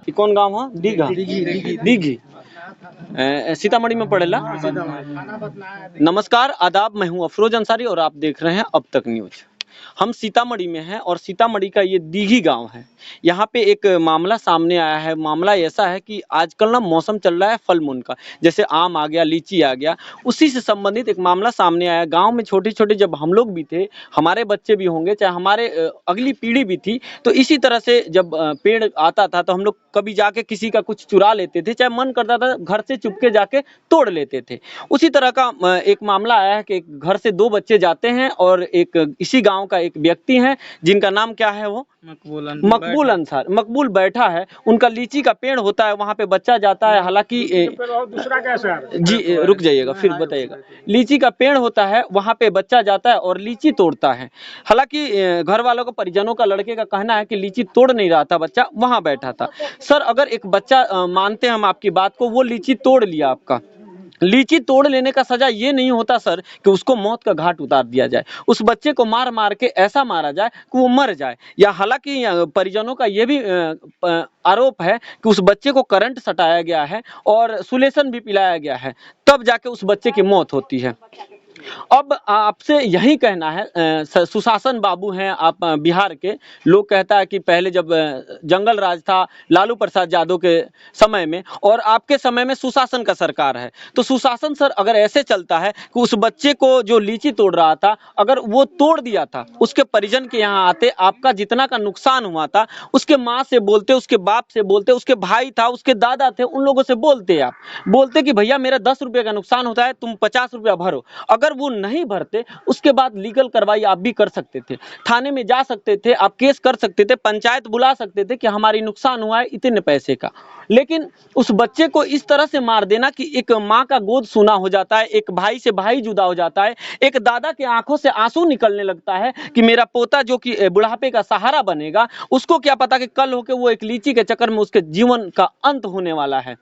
ये कौन गांव है? दीघा, दीघी सीतामढ़ी में पड़ेला। नमस्कार, आदाब, मैं हूं अफरोज अंसारी और आप देख रहे हैं अब तक न्यूज। हम सीतामढ़ी में हैं और सीतामढ़ी का ये दीघी गांव है। यहाँ पे एक मामला सामने आया है। मामला ऐसा है कि आजकल ना मौसम चल रहा है फल मूल का, जैसे आम आ गया, लीची आ गया, उसी से संबंधित एक मामला सामने आया। गांव में छोटे छोटे जब हम लोग भी थे, हमारे बच्चे भी होंगे, चाहे हमारे अगली पीढ़ी भी थी, तो इसी तरह से जब पेड़ आता था तो हम लोग कभी जाके किसी का कुछ चुरा लेते थे, चाहे मन करता था घर से चुपके जाके तोड़ लेते थे। उसी तरह का एक मामला आया है कि एक घर से दो बच्चे जाते हैं और एक इसी गांव का एक व्यक्ति है जिनका नाम क्या है, वो मकबूल अंसार, मकबूल बैठा है। उनका लीची का पेड़ होता है, वहां पे बच्चा जाता है। हालांकि दूसरा कैसा जी, रुक जाइएगा फिर बताइएगा। लीची का पेड़ होता है, वहां पे बच्चा जाता है और लीची तोड़ता है। हालांकि घर वालों का, परिजनों का, लड़के का कहना है कि लीची तोड़ नहीं रहा था, बच्चा वहां बैठा था। सर, अगर एक बच्चा, मानते हैं हम आपकी बात को, वो लीची तोड़ लिया, आपका लीची तोड़ लेने का सजा ये नहीं होता सर कि उसको मौत का घाट उतार दिया जाए, उस बच्चे को मार मार के ऐसा मारा जाए कि वो मर जाए। या हालांकि परिजनों का ये भी आरोप है कि उस बच्चे को करंट सटाया गया है और सुलेशन भी पिलाया गया है, तब जाके उस बच्चे की मौत होती है। अब आपसे यही कहना है, सुशासन बाबू हैं आप, बिहार के लोग कहता है कि पहले जब जंगल राज था लालू प्रसाद यादव के समय में, और आपके समय में सुशासन का सरकार है, तो सुशासन सर अगर ऐसे चलता है कि उस बच्चे को जो लीची तोड़ रहा था, अगर वो तोड़ दिया था, उसके परिजन के यहाँ आते, आपका जितना का नुकसान हुआ था उसके माँ से बोलते, उसके बाप से बोलते, उसके भाई था, उसके दादा थे, उन लोगों से बोलते, आप बोलते कि भैया मेरा 10 रुपये का नुकसान होता है, तुम 50 रुपया भरो। अगर वो नहीं भरते, उसके बाद लीगल कार्रवाई आप भी कर सकते थे, थाने में जा सकते थे, आप केस कर सकते थे, पंचायत बुला सकते थे कि हमारी नुकसान हुआ है इतने पैसे का। लेकिन उस बच्चे को इस तरह से मार देना कि एक माँ का गोद सूना हो जाता है, एक भाई से भाई जुदा हो जाता है, एक दादा के आंखों से आंसू निकलने लगता है कि मेरा पोता जो कि बुढ़ापे का सहारा बनेगा, उसको क्या पता कि कल होके वो एक लीची के चक्कर में उसके जीवन का अंत होने वाला है,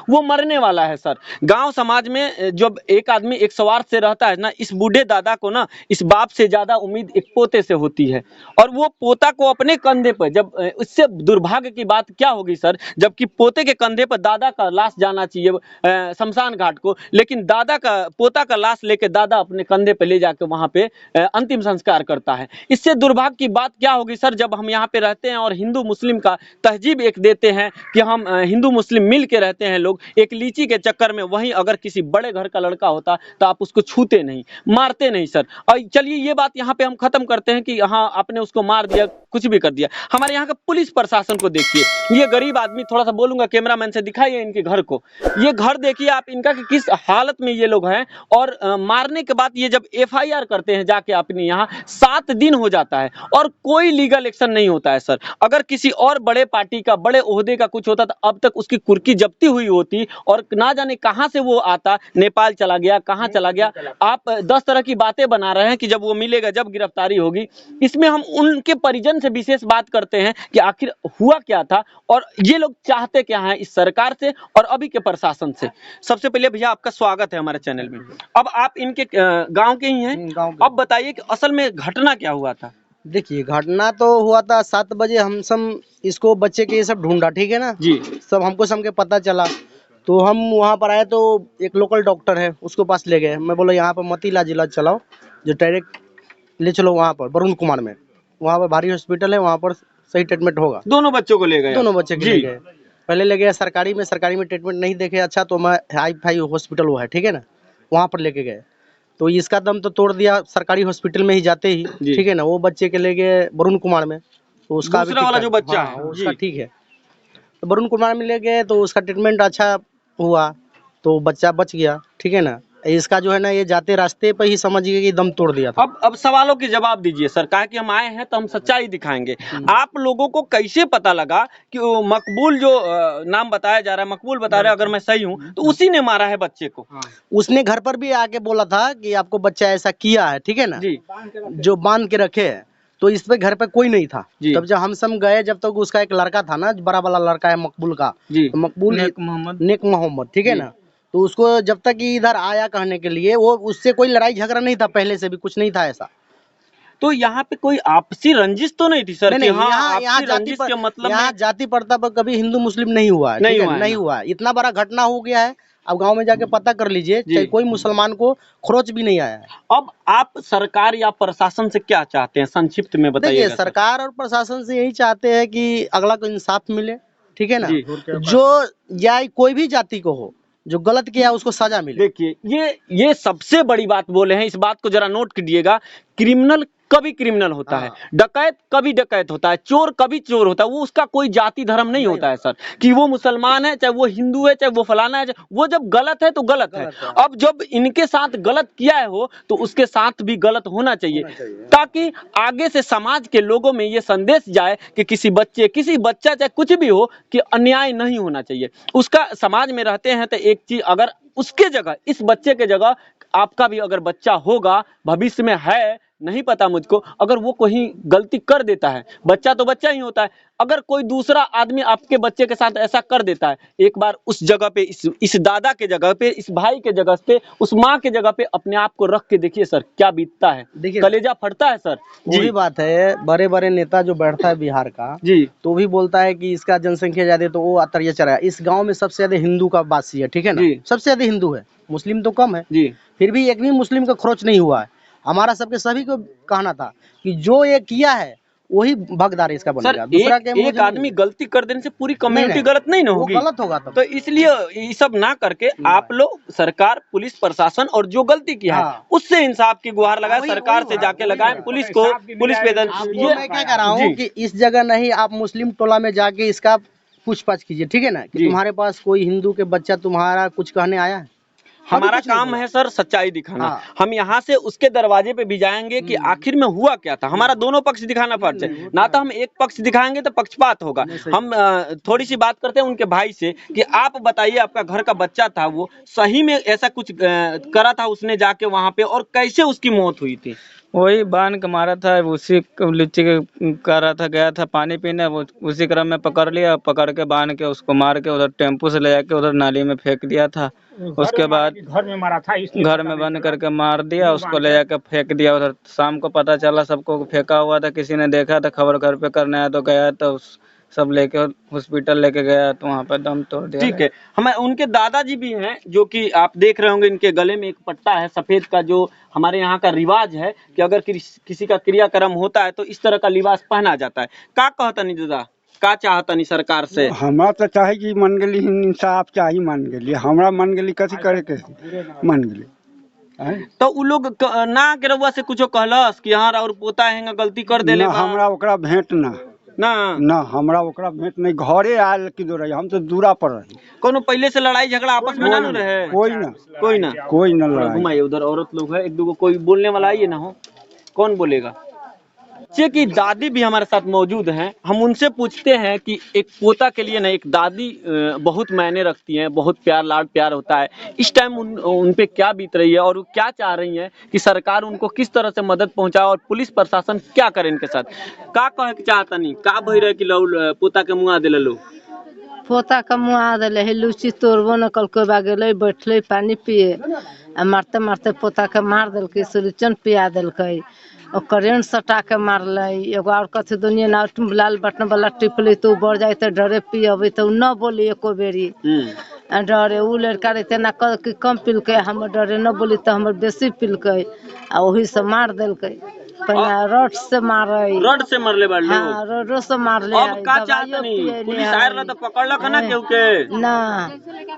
वो मरने वाला है। सर, गांव समाज में जब एक आदमी एक स्वार्थ से रहता है ना, इस बूढ़े दादा को ना इस बाप से ज्यादा उम्मीद एक पोते से होती है, और वो पोता को अपने कंधे पर, जब इससे दुर्भाग्य की बात क्या होगी सर, जबकि पोते के कंधे पर दादा का लाश जाना चाहिए शमशान घाट को, लेकिन पोता का लाश लेके दादा अपने कंधे पर ले जाके वहां पे अंतिम संस्कार करता है। इससे दुर्भाग्य की बात क्या होगी सर, जब हम यहाँ पे रहते हैं और हिंदू मुस्लिम का तहजीब एक देते हैं कि हम हिंदू मुस्लिम मिल के रहते हैं लोग, एक लीची के चक्कर में, वहीं अगर किसी बड़े घर का लड़का होता तो आप उसको छूते नहीं, मारते नहीं सर। और चलिए ये बात यहाँ पे हम खत्म करते हैं कि हाँ आपने उसको मार दिया, कुछ भी कर दिया। हमारे यहाँ का पुलिस प्रशासन को देखिए, ये गरीब आदमी, थोड़ा सा बोलूंगा कैमरामैन से, दिखाइए इनके घर को, ये घर देखिए आप इनका कि किस हालत में ये लोग हैं। और मारने के बाद ये जब FIR करते हैं जाके अपने यहाँ, 7 दिन हो जाता है और कोई लीगल एक्शन नहीं होता है सर। अगर किसी और बड़े पार्टी का, बड़े ओहदे का कुछ होता तो अब तक उसकी कुर्की जब्ती हुई होती, और ना जाने कहां से वो आता, नेपाल चला गया, कहां चला गया। आप 10 तरह की बातें बना रहे हैं कि जब वो मिलेगा, जब गिरफ्तारी होगी। इसमें हम उनके परिजन से विशेष बात करते हैं कि आखिर हुआ क्या था और ये लोग चाहते क्या हैं इस सरकार से और अभी के प्रशासन से। सबसे पहले भैया आपका स्वागत है हमारे चैनल में। अब आप इनके गांव के ही हैं, अब बताइए कि असल में घटना क्या हुआ था। देखिए, घटना तो हुआ था 7 बजे, हम सब इसको बच्चे के ये सब ढूंढा, ठीक है ना जी, सब हमको सबके पता चला, तो हम वहाँ पर आए तो एक लोकल डॉक्टर है उसको पास ले गए। मैं बोला यहाँ पर मत इलाज चलाओ, जो डायरेक्ट ले चलो वहाँ पर वरुण कुमार में, वहाँ पर भारी हॉस्पिटल है, वहाँ पर सही ट्रीटमेंट होगा। दोनों बच्चों को ले गए? दोनों बच्चे के ले गए। पहले ले गए सरकारी में ट्रीटमेंट नहीं देखे अच्छा, तो मैं हाई फाई हॉस्पिटल वो है, ठीक है ना, वहाँ पर लेके गए, तो इसका दम तो तोड़ दिया सरकारी हॉस्पिटल में ही जाते ही, ठीक है ना। वो बच्चे के ले गए वरुण कुमार में, तो उसका दूसरा वाला जो बच्चा है उसका ठीक है, तो वरुण कुमार में ले गए तो उसका ट्रीटमेंट अच्छा हुआ, तो बच्चा बच गया, ठीक है ना। इसका जो है ना, ये जाते रास्ते पे ही समझिए कि दम तोड़ दिया था। अब सवालों के जवाब दीजिए सर, कहा कि हम आए हैं तो हम सच्चाई दिखाएंगे। आप लोगों को कैसे पता लगा कि वो मकबूल जो नाम बताया जा रहा है, मकबूल बता रहे हैं, अगर मैं सही हूँ तो उसी ने मारा है बच्चे को? उसने घर पर भी आके बोला था कि आपको बच्चा ऐसा किया है, ठीक है ना जी, जो बांध के रखे है, तो इस पे घर पे कोई नहीं था। तब जब हम सब गए, जब तक उसका एक लड़का था ना, बड़ा वाला लड़का है मकबूल का, तो मकबूल नेक मोहम्मद, ठीक है ना, तो उसको जब तक इधर आया कहने के लिए, वो उससे कोई लड़ाई झगड़ा नहीं था, पहले से भी कुछ नहीं था ऐसा। तो यहाँ पे कोई आपसी रंजिश तो नहीं थी सर? नहीं कि नहीं, हाँ, यहाँ आपसी रंजिश के मतलब यहाँ में जाति प्रथा पर कभी हिंदू मुस्लिम नहीं हुआ है, नहीं ठीक है, हुआ है नहीं ना? हुआ है। इतना बड़ा घटना हो गया है, अब गांव में जाके पता कर लीजिए, जी। चाहे कोई मुसलमान को खरोच भी नहीं आया है। अब आप सरकार या प्रशासन से क्या चाहते हैं, संक्षिप्त में देखिए, बताइएगा सर। सरकार और प्रशासन से यही चाहते हैं कि अगला को इंसाफ मिले, ठीक है ना, जी। जो या कोई भी जाति को हो, जो गलत किया उसको सजा मिले। देखिए, ये सबसे बड़ी बात बोले हैं, इस बात को जरा नोट कीजिएगा। क्रिमिनल कभी क्रिमिनल होता है, डकैत कभी डकैत होता है, चोर कभी चोर होता है। वो उसका कोई जाति धर्म नहीं होता है सर, कि वो मुसलमान है, चाहे वो हिंदू है, चाहे वो फलाना है, वो जब गलत है तो गलत है। अब जब इनके साथ गलत किया है हो, तो उसके साथ भी गलत होना चाहिए, ताकि आगे से समाज के लोगों में ये संदेश जाए कि किसी बच्चा चाहे कुछ भी हो, कि अन्याय नहीं होना चाहिए। उसका समाज में रहते हैं तो एक चीज, अगर उसके जगह, इस बच्चे के जगह आपका भी अगर बच्चा होगा, भविष्य में है, नहीं पता मुझको, अगर वो कोई गलती कर देता है, बच्चा तो बच्चा ही होता है, अगर कोई दूसरा आदमी आपके बच्चे के साथ ऐसा कर देता है, एक बार उस जगह पे, इस दादा के जगह पे, इस भाई के जगह पे, उस माँ के जगह पे अपने आप को रख के देखिए सर, क्या बीतता है। देखिए, कलेजा फटता है सर। वही बात है, बड़े बड़े नेता जो बैठता है बिहार का, जी, तो भी बोलता है कि इसका जनसंख्या ज्यादा, तो वो अतरिया चढ़ा। इस गांव में सबसे ज्यादा हिंदू का वासी है, ठीक है ना, जी। सबसे ज्यादा हिंदू है, मुस्लिम तो कम है, जी, फिर भी एक भी मुस्लिम का खरोच नहीं हुआ है। हमारा सबके सभी को कहना था कि जो ये किया है वही भगदार इसका सर बनेगा, दूसरा के मुंह एक से नहीं। आदमी गलती कर देने से पूरी कम्युनिटी नहीं, गलत नहीं ना वो होगी। गलत होगा तब। तो इसलिए ये सब ना करके आप लोग, सरकार, पुलिस प्रशासन, और जो गलती किया है हाँ। उससे इंसाफ की गुहार लगाए, वही- सरकार वही से बात, जाके वही लगाएं, बात। पुलिस को, पुलिस पे आपको मैं क्या कह रहा हूँ जी। कि इस जगह नहीं, आप मुस्लिम टोला में जाके इसका पूछताछ कीजिए, ठीक है ना, कि जी। तुम्हारे पास कोई हिंदू के बच्चा तुम्हारा कुछ कहने आया है? हमारा कुछ नहीं काम बोला। है सर सच्चाई दिखाना। हाँ। हम यहाँ से उसके दरवाजे पे भी जाएंगे कि आखिर में हुआ क्या था। हमारा दोनों पक्ष दिखाना फर्ज है, ना तो हम एक पक्ष दिखाएंगे तो पक्षपात होगा। हम थोड़ी सी बात करते हैं उनके भाई से कि आप बताइए, आपका घर का बच्चा था, वो सही में ऐसा कुछ करा था उसने जाके वहां पे, और कैसे उसकी मौत हुई थी? वही बांध के मारा था, उसी को लीची के कर रहा था, गया था पानी पीने, वो उसी क्रम में पकड़ लिया, पकड़ के बांध के उसको मार के उधर टेम्पू से ले जाके उधर नाली में फेंक दिया था। उसके बाद घर में मारा था, घर में बंद करके मार दिया, उसको ले जाके फेंक दिया उधर। शाम को पता चला सबको फेंका हुआ था, किसी ने देखा था, खबर घर पे करने आया तो गया, तो सब लेके हॉस्पिटल लेके गया तो वहाँ पे दम तोड़ दिया। ठीक है, हमारे उनके दादाजी भी हैं, जो कि आप देख रहे होंगे, इनके गले में एक पट्टा है सफेद का, जो हमारे यहाँ का रिवाज है कि अगर किसी का क्रियाक्रम होता है तो इस तरह का लिबास पहना जाता है। का कहता नहीं दादा, का चाहता नहीं सरकार से? हमरा तो चाहे कि मन गेली इंसाफ चाहिए, मन गेली, हमरा मन गेली कथी करे के मन गेली। तो उ लोग ना के रउआ से कुछो कहलस कि हाँ और पोता हैंगा गलती कर देले ना बा? हमरा ओकरा भेंट ना ना हमरा ओकरा भेंट नहीं, घरे आयल की दो रही, हम तो दूरा पर रही। कोनो पहले से लड़ाई झगड़ा आपस में ना नु रहे? कोई ना, कोई ना। कोई ना थोड़ा लड़ाई। घुमाइए, उधर औरत लोग है, एक दो कोई बोलने वाला आइए ना हो, कौन बोलेगा? बच्चे की दादी भी हमारे साथ मौजूद हैं, हम उनसे पूछते हैं कि एक पोता के लिए ना एक दादी बहुत मायने रखती हैं, बहुत प्यार लाड प्यार होता है। इस टाइम उन पे क्या बीत रही है और वो क्या चाह रही हैं कि सरकार उनको किस तरह से मदद पहुंचाए और पुलिस प्रशासन क्या करे इनके साथ। का कहे के चाहता नहीं, का भई रहे कि पोता के मुँह दिले लो? पोता के मुआ दिले है, लूची तोड़बो न कल, कोई बा गेले बैठले पानी पिए, आ मारते मारते पोता के मार दिलकै, सुरुचन पिया दिलकै, और करेंट सटा के मारले। एगो और कथी दुनिया ना लाल बटन वाला टिपले तो बढ़ जाए तो डरे पियबे तो न बोली एको बेरी, डरे। उ लड़का रहते ना कम पिलकै, हम डरे न बोली तो हमर बेसी पिलकै, आ वही से मार दिलकै। पहले रड से मारे, रड से मरले बाड़ लोग? हाँ रडो से मारले। अब का चाहता नहीं, पुलिस आयल रहा तो पकड़लक ना केहू के? ना,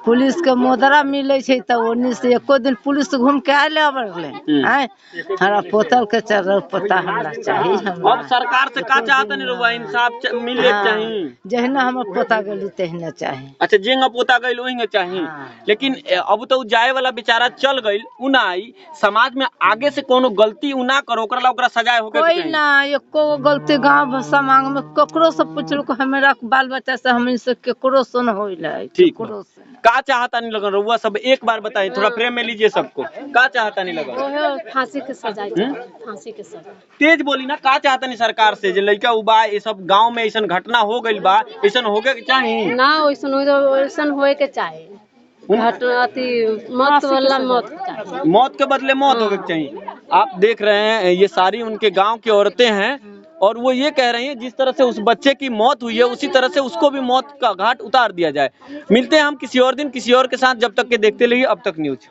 पुलिस के मोदरा मिले छै त ओनी से एको दिन पुलिस घूम के आले अबरले हैं। हमारा पोतल के चर पता हमरा चाहिए। हम अब सरकार से का चाहता नहीं रहुआ, इंसाफ मिले चाहिए? जहना हमर पोता गेली तहना चाहिए। अच्छा, जेंगा पोता गइल ओहिंगे चाहिए। लेकिन अब तो जाए वाला बेचारा चल गइल, उ ना आई, समाज में आगे से कोनो गलती उ ना करो, ओकरा ला ओकरा सजाए होके कोई ना एको गलती गांव समांग में ककरो से पूछलो को हमरा बाल बच्चा से हम से केकरो से न होइले। ठीक केकरो से का चाहता नहीं लगन रहुआ सब एक बार बताइए, थोड़ा फ्रेम में लीजिए सबको। का चाहता नहीं लगन? ओहे फांसी के सजा, फांसी के सजा। तेज बोली ना, का चाहता नहीं सरकार से जे लइका उबा ये सब गांव में ऐसा घटना हो गइल बा, ऐसा होके के चाहिए ना वैसन होए के चाहे, घटना अति मौत वाला मौत चाहिए। मौत के बदले मौत होके के चाहिए। आप देख रहे हैं ये सारी उनके गांव की औरतें हैं और वो ये कह रही हैं जिस तरह से उस बच्चे की मौत हुई है उसी तरह से उसको भी मौत का घाट उतार दिया जाए। मिलते हैं हम किसी और दिन किसी और के साथ, जब तक के देखते रहिए अब तक न्यूज।